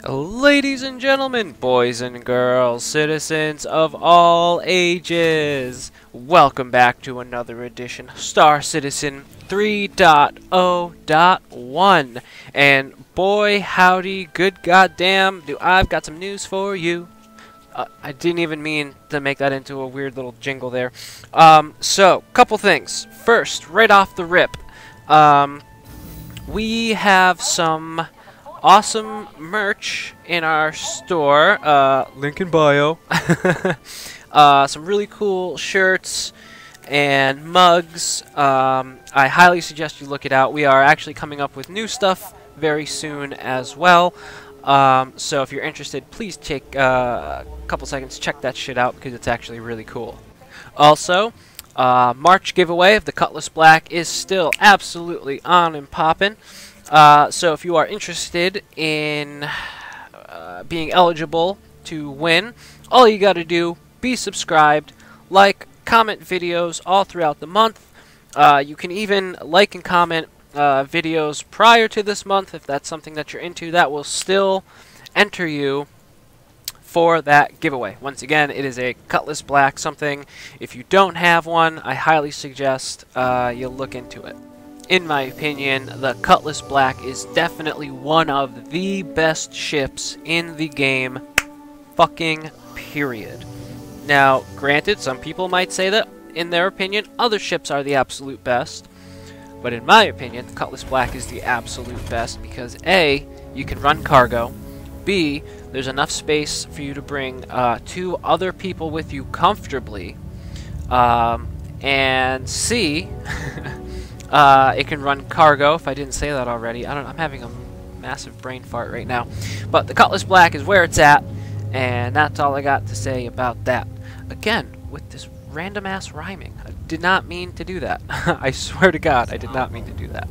Ladies and gentlemen, boys and girls, citizens of all ages, welcome back to another edition of Star Citizen 3.0.1. And boy, howdy, good goddamn, do I've got some news for you. I didn't even mean to make that into a weird little jingle there. So, couple things. First, right off the rip, we have some awesome merch in our store, link in bio. Some really cool shirts and mugs. I highly suggest you look it out. We are actually coming up with new stuff very soon as well. So if you're interested, please take a couple seconds, check that shit out because it's actually really cool. Also, March giveaway of the Cutlass Black is still absolutely on and poppin'. So if you are interested in being eligible to win, all you gotta do, be subscribed, like, comment videos all throughout the month. You can even like and comment videos prior to this month if that's something that you're into. That will still enter you for that giveaway. Once again, it is a Cutlass Black something. If you don't have one, I highly suggest you look into it. In my opinion, the Cutlass Black is definitely one of the best ships in the game, fucking period. Now, granted, some people might say that, in their opinion, other ships are the absolute best. But in my opinion, the Cutlass Black is the absolute best because A, you can run cargo, B, there's enough space for you to bring 2 other people with you comfortably, and C, it can run cargo, if I didn't say that already. I'm having a massive brain fart right now. But the Cutlass Black is where it's at, and that's all I got to say about that. Again, with this random-ass rhyming. I did not mean to do that. I swear to God, I did not mean to do that.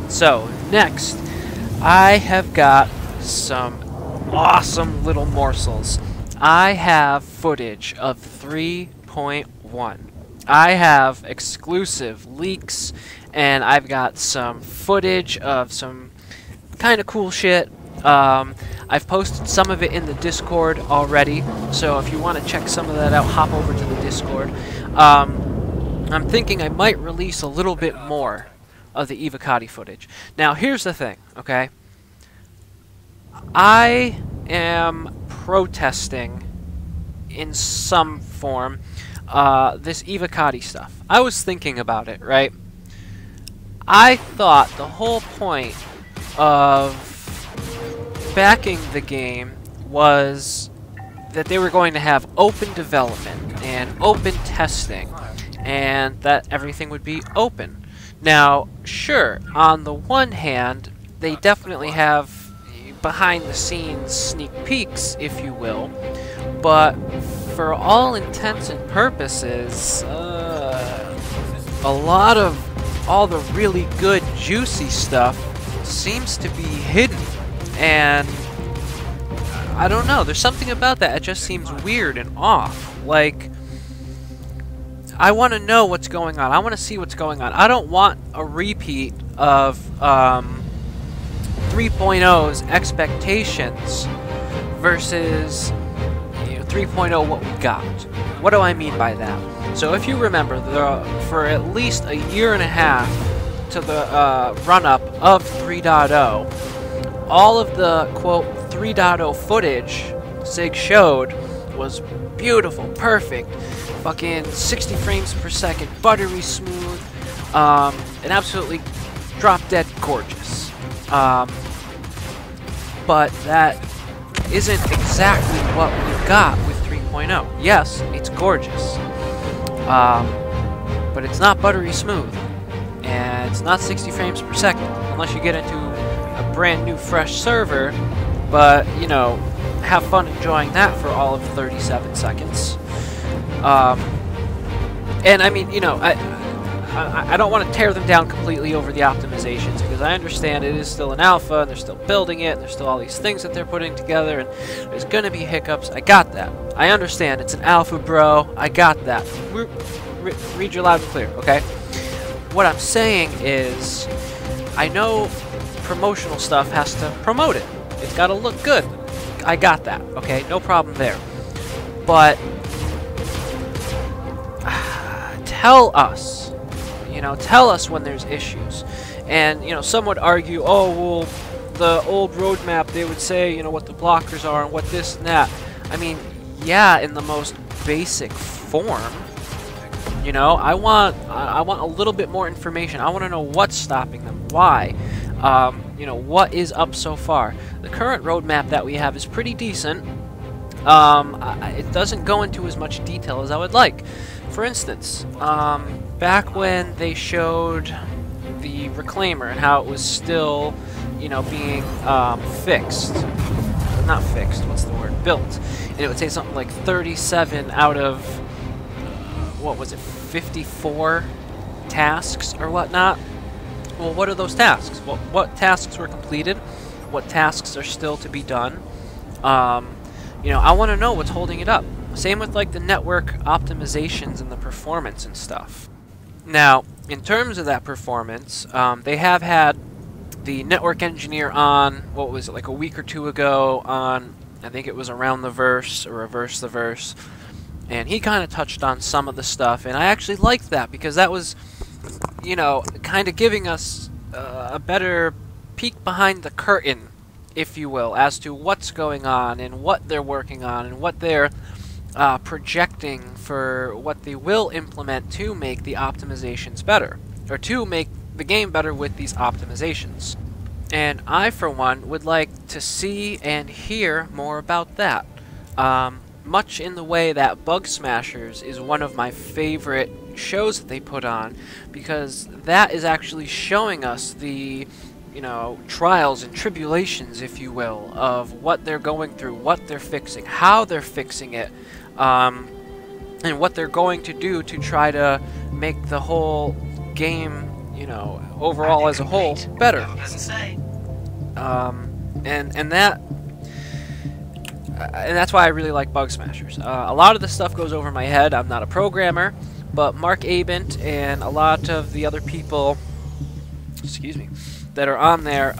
So, next, I have got some awesome little morsels. I have footage of 3.1. I have exclusive leaks, and I've got some footage of some kind of cool shit. I've posted some of it in the Discord already, so if you want to check some of that out, hop over to the Discord. I'm thinking I might release a little bit more of the Evocati footage. Now, here's the thing, okay? I am protesting in some form this Evocati stuff. I was thinking about it, right? I thought the whole point of backing the game was that they were going to have open development and open testing and that everything would be open. Now, sure, on the one hand, they definitely have behind the scenes sneak peeks, if you will, but for all intents and purposes, a lot of all the really good, juicy stuff seems to be hidden. And I don't know, there's something about that. It just seems weird and off. Like, I want to know what's going on. I want to see what's going on. I don't want a repeat of 3.0's expectations versus 3.0 what we got. What do I mean by that? So if you remember, for at least a year and a half to the run-up of 3.0, all of the, quote, 3.0 footage Sig showed was beautiful, perfect, fucking 60 frames per second, buttery smooth, and absolutely drop-dead gorgeous. But that isn't exactly what we got with 3.0. Yes, it's gorgeous, but it's not buttery smooth, and it's not 60 frames per second, unless you get into a brand new fresh server, but, you know, have fun enjoying that for all of 37 seconds. And I mean, you know, I don't want to tear them down completely over the optimizations, because I understand it is still an alpha, and they're still building it, and there's still all these things that they're putting together, and there's going to be hiccups. I got that. I understand. It's an alpha, bro. I got that. Read your loud and clear, okay? What I'm saying is, I know promotional stuff has to promote it. It's got to look good. I got that, okay? No problem there. But tell us, tell us when there's issues. And, some would argue, oh, well, the old roadmap, they would say, what the blockers are and what this and that. I mean, yeah, in the most basic form. I want a little bit more information. I want to know what's stopping them, why, what is up so far. The current roadmap that we have is pretty decent. It doesn't go into as much detail as I would like. For instance, back when they showed the Reclaimer and how it was still, being fixed. Not fixed, what's the word? Built. And it would say something like 37 out of, what was it, 54 tasks or whatnot. Well, what are those tasks? Well, what tasks were completed? What tasks are still to be done? I want to know what's holding it up. Same with like the network optimizations and the performance and stuff. Now, in terms of that performance, they have had the network engineer on, what was it, like a week or two ago on, I think it was Around the Verse or Reverse the Verse, and he kind of touched on some of the stuff, and I actually liked that because that was, kind of giving us a better peek behind the curtain, if you will, as to what's going on and what they're working on and what they're projecting for what they will implement to make the optimizations better, or to make the game better with these optimizations. And I, for one, would like to see and hear more about that. Much in the way that Bug Smashers is one of my favorite shows that they put on, because that is actually showing us the trials and tribulations, if you will, of what they're going through, what they're fixing, how they're fixing it, and what they're going to do to try to make the whole game, overall as a whole, better. And that's why I really like Bug Smashers. A lot of the stuff goes over my head. I'm not a programmer, but Mark Abent and a lot of the other people, that are on there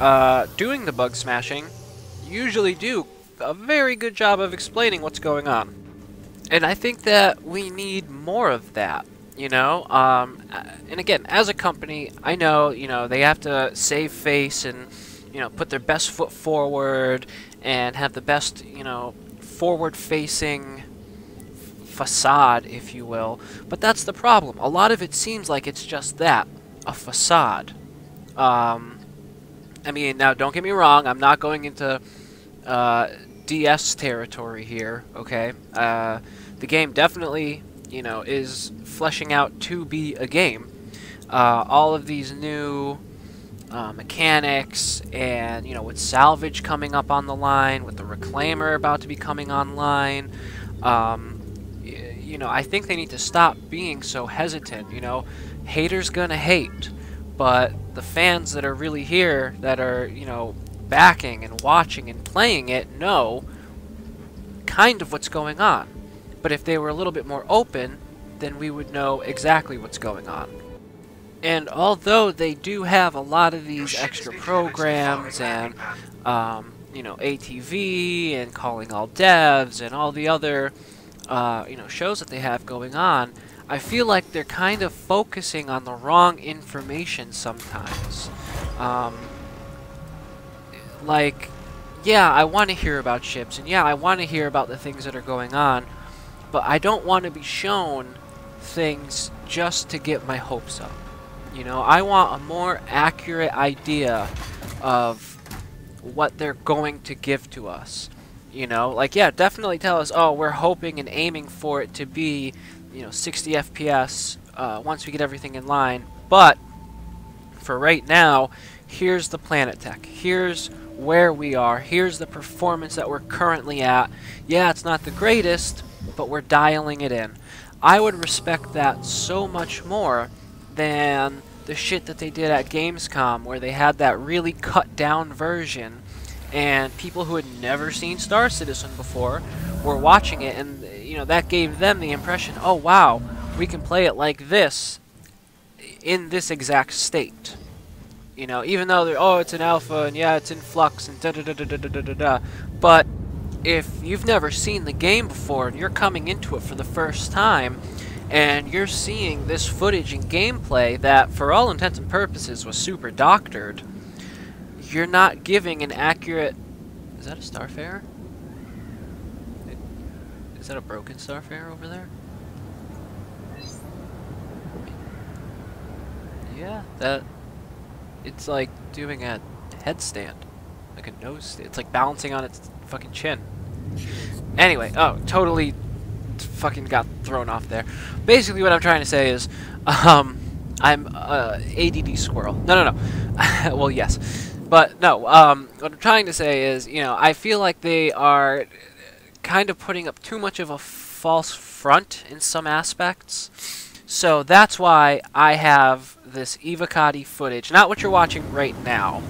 doing the bug smashing usually do a very good job of explaining what's going on. And I think that we need more of that, and again, as a company, I know, they have to save face and, put their best foot forward and have the best, forward-facing facade, if you will. But that's the problem. A lot of it seems like it's just that, a facade. I mean, now don't get me wrong, I'm not going into DS territory here, okay? The game definitely, is fleshing out to be a game. All of these new mechanics, and, with salvage coming up on the line, with the Reclaimer about to be coming online, I think they need to stop being so hesitant, Haters gonna hate, but the fans that are really here, that are, backing and watching and playing it, know kind of what's going on. But if they were a little bit more open, then we would know exactly what's going on. And although they do have a lot of these extra programs and, ATV and Calling All Devs and all the other, shows that they have going on, I feel like they're kind of focusing on the wrong information sometimes. Like, yeah, I want to hear about ships, and yeah, I want to hear about the things that are going on, but I don't want to be shown things just to get my hopes up. I want a more accurate idea of what they're going to give to us. Like, yeah, definitely tell us, oh, we're hoping and aiming for it to be, 60 FPS once we get everything in line. But for right now, here's the planet tech. Here's where we are. Here's the performance that we're currently at. Yeah, it's not the greatest, but we're dialing it in. I would respect that so much more than the shit that they did at Gamescom, where they had that really cut down version, and people who had never seen Star Citizen before were watching it, and that gave them the impression, oh wow, we can play it like this in this exact state. You know, even though they're, oh, it's an alpha, and yeah, it's in flux, and da da da da da da da da. But if you've never seen the game before, and you're coming into it for the first time, and you're seeing this footage and gameplay that, for all intents and purposes, was super doctored, you're not giving an accurate... Is that a Starfarer? Is that a broken Starfarer over there? Yeah, that... It's like doing a headstand. Like a nose stand. It's like balancing on its fucking chin. Anyway, oh, totally fucking got thrown off there. Basically what I'm trying to say is, I'm ADD squirrel. No. Well, yes. But no, what I'm trying to say is, you know, I feel like they are kind of putting up too much of a false front in some aspects. So that's why I have this Evocati footage, not what you're watching right now.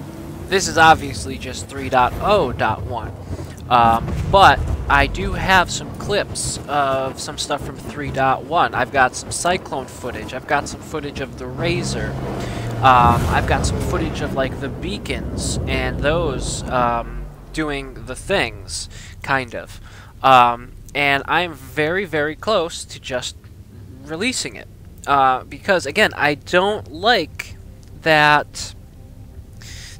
This is obviously just 3.0.1. But I do have some clips of some stuff from 3.1. I've got some Cyclone footage. I've got some footage of the Razor. I've got some footage of like the beacons and those doing the things, kind of. And I'm very, very close to just releasing it. Because, again, I don't like that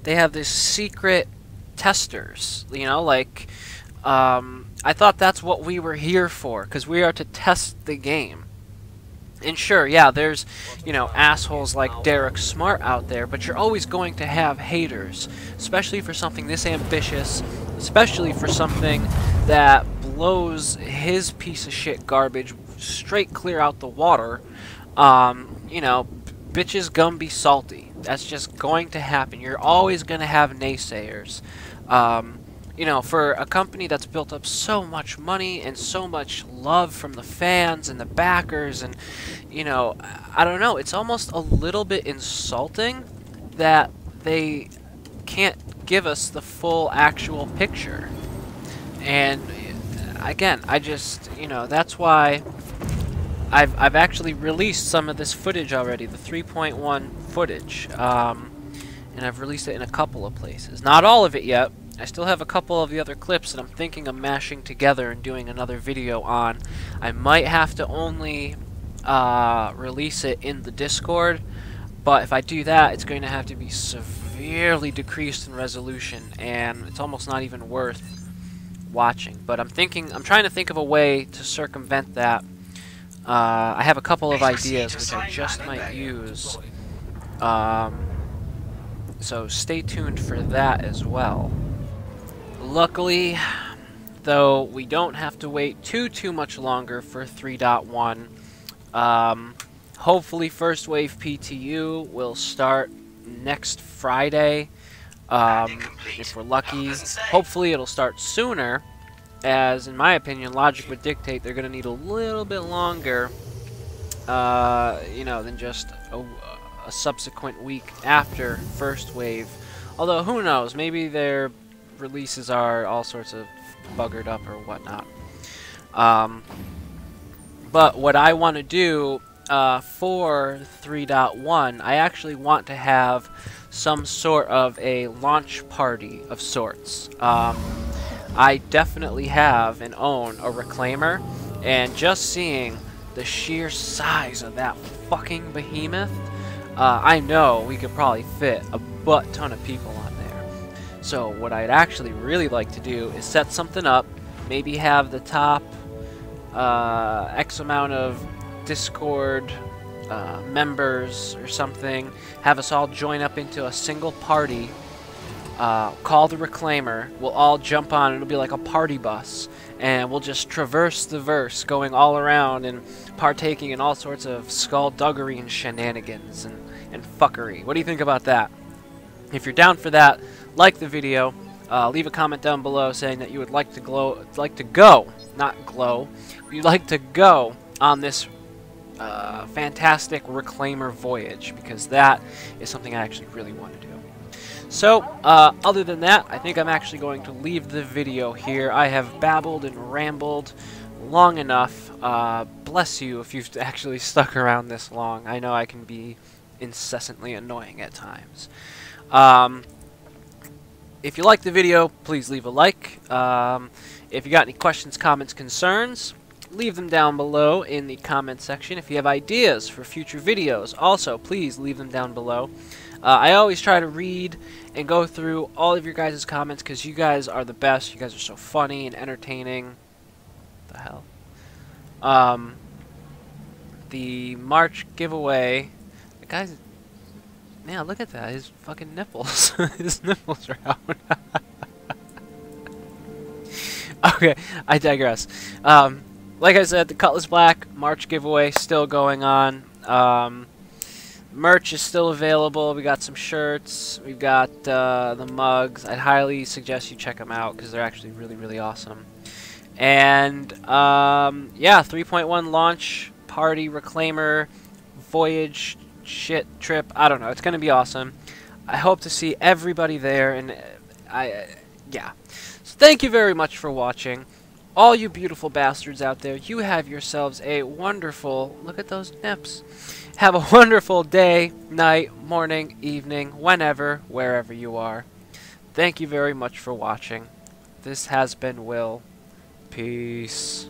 they have this secret testers, you know, like, I thought that's what we were here for, because we are to test the game. And sure, yeah, there's, you know, assholes like Derek Smart out there, but you're always going to have haters, especially for something this ambitious, especially for something that blows his piece of shit garbage straight clear out the water. You know, bitches gonna be salty. That's just going to happen. You're always gonna have naysayers. You know, for a company that's built up so much money and so much love from the fans and the backers, and, you know, I don't know, it's almost a little bit insulting that they can't give us the full actual picture. And again, I just, you know, that's why I've actually released some of this footage already, the 3.1 footage, and I've released it in a couple of places. Not all of it yet. I still have a couple of the other clips that I'm thinking of mashing together and doing another video on. I might have to only release it in the Discord, but if I do that, it's going to have to be severely decreased in resolution, and it's almost not even worth watching. But I'm trying to think of a way to circumvent that. I have a couple of ideas which I just might use, so stay tuned for that as well. Luckily, though, we don't have to wait too much longer for 3.1. Hopefully First Wave PTU will start next Friday, if we're lucky. Hopefully it'll start sooner, as in my opinion logic would dictate they're going to need a little bit longer, you know, than just a subsequent week after First Wave. Although, who knows, maybe their releases are all sorts of buggered up or whatnot. But what I want to do for 3.1, I actually want to have some sort of a launch party of sorts. I definitely have and own a reclaimer, and just seeing the sheer size of that fucking behemoth, I know we could probably fit a butt ton of people on there. So what I'd actually really like to do is set something up, maybe have the top X amount of Discord members or something, have us all join up into a single party, call the Reclaimer, we'll all jump on, it'll be like a party bus, and we'll just traverse the verse, going all around and partaking in all sorts of skullduggery and shenanigans and fuckery. What do you think about that? If you're down for that, like the video, leave a comment down below saying that you would like to you'd like to go on this fantastic Reclaimer voyage, because that is something I actually really want to do. So, other than that, I think I'm actually going to leave the video here. I have babbled and rambled long enough. Bless you if you've actually stuck around this long. I know I can be incessantly annoying at times. If you like the video, please leave a like. If you got any questions, comments, concerns, leave them down below in the comment section. If you have ideas for future videos, also please leave them down below. I always try to read and go through all of your guys' comments because you guys are the best. You guys are so funny and entertaining. What the hell? The March giveaway. The guy's... Yeah, look at that. His fucking nipples. His nipples are out. Okay, I digress. Like I said, the Cutlass Black March giveaway still going on. Merch is still available. We got some shirts. We've got the mugs. I'd highly suggest you check them out because they're actually really, really awesome. And yeah, 3.1 launch party reclaimer voyage shit trip. I don't know. It's gonna be awesome. I hope to see everybody there. And yeah. So thank you very much for watching. All you beautiful bastards out there, you have yourselves a wonderful, look at those nips. Have a wonderful day, night, morning, evening, whenever, wherever you are. Thank you very much for watching. This has been Will. Peace.